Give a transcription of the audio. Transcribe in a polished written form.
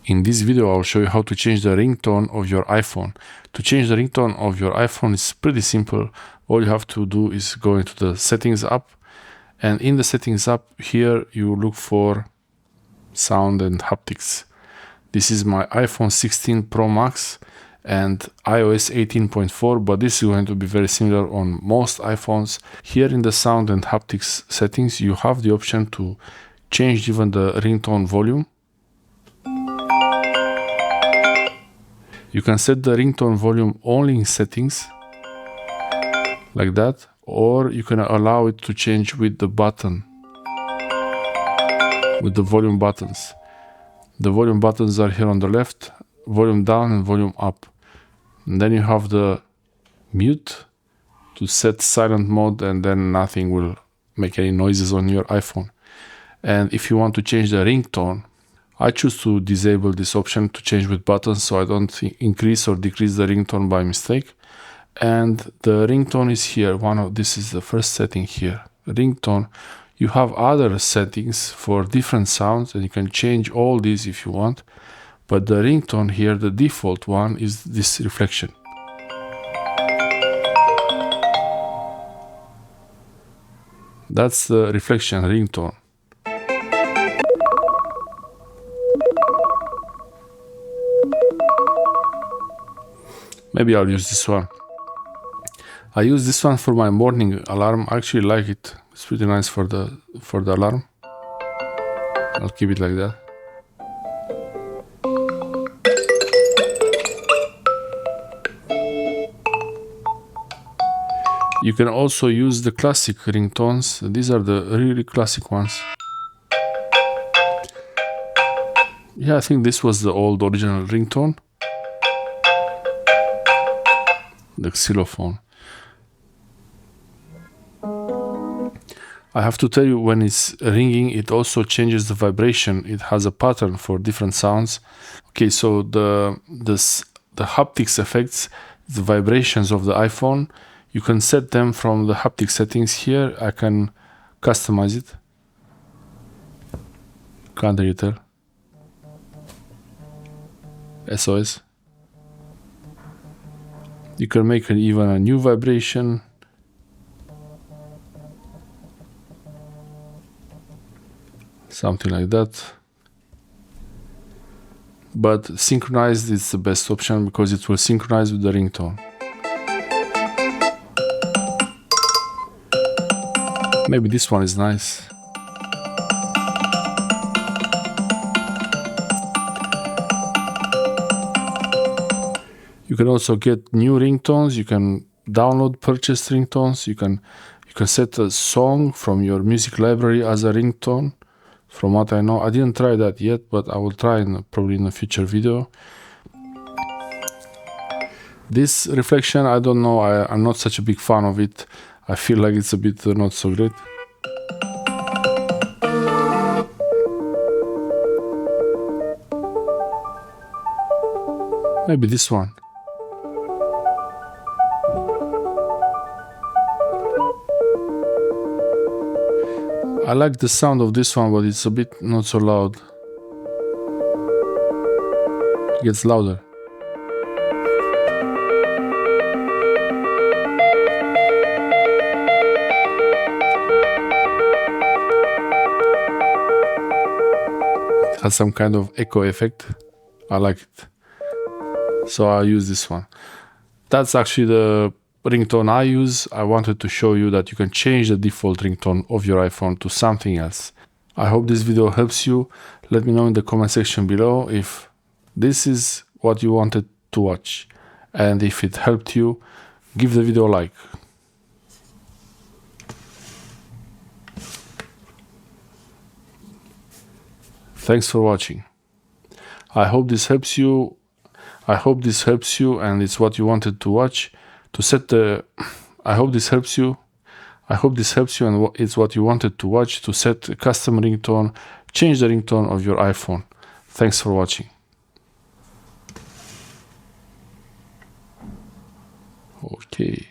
In this video, I'll show you how to change the ringtone of your iPhone. To change the ringtone of your iPhone is pretty simple. All you have to do is go into the Settings app, and in the Settings app here you look for Sound and Haptics. This is my iPhone 16 Pro Max and iOS 18.4, but this is going to be very similar on most iPhones. Here in the Sound and Haptics settings, you have the option to change even the ringtone volume. You can set the ringtone volume only in settings, like that, or you can allow it to change with the button, with the volume buttons. The volume buttons are here on the left, volume down and volume up. And then you have the mute to set silent mode, and then nothing will make any noises on your iPhone. And if you want to change the ringtone, I choose to disable this option to change with buttons so I don't increase or decrease the ringtone by mistake. And the ringtone is here. This is the first setting here. Ringtone. You have other settings for different sounds and you can change all these if you want. But the ringtone here, the default one, is this reflection. That's the reflection ringtone. Maybe I'll use this one. I use this one for my morning alarm. I actually like it. It's pretty nice for the alarm. I'll keep it like that. You can also use the classic ringtones. These are the really classic ones. Yeah, I think this was the old original ringtone. The xylophone. I have to tell you, when it's ringing, it also changes the vibration. It has a pattern for different sounds. Okay, so the haptics effects, the vibrations of the iPhone, you can set them from the haptic settings here. I can customize it. Can't you tell? SOS. You can make even a new vibration. Something like that. But synchronized is the best option because it will synchronize with the ringtone. Maybe this one is nice. You can also get new ringtones. You can download purchased ringtones. You can set a song from your music library as a ringtone. From what I know, I didn't try that yet, but I will try probably in a future video. This reflection, I don't know. I'm not such a big fan of it. I feel like it's a bit not so great. Maybe this one. I like the sound of this one, but it's a bit not so loud. It gets louder. It has some kind of echo effect. I like it. So I use this one. That's actually the ringtone I use. I wanted to show you that you can change the default ringtone of your iPhone to something else. I hope this video helps you. Let me know in the comment section below if this is what you wanted to watch. And if it helped you, give the video a like. Thanks for watching. I hope this helps you. And it's what you wanted to watch. I hope this helps you and it's what you wanted to watch to set a custom ringtone, change the ringtone of your iPhone. Thanks for watching. Okay.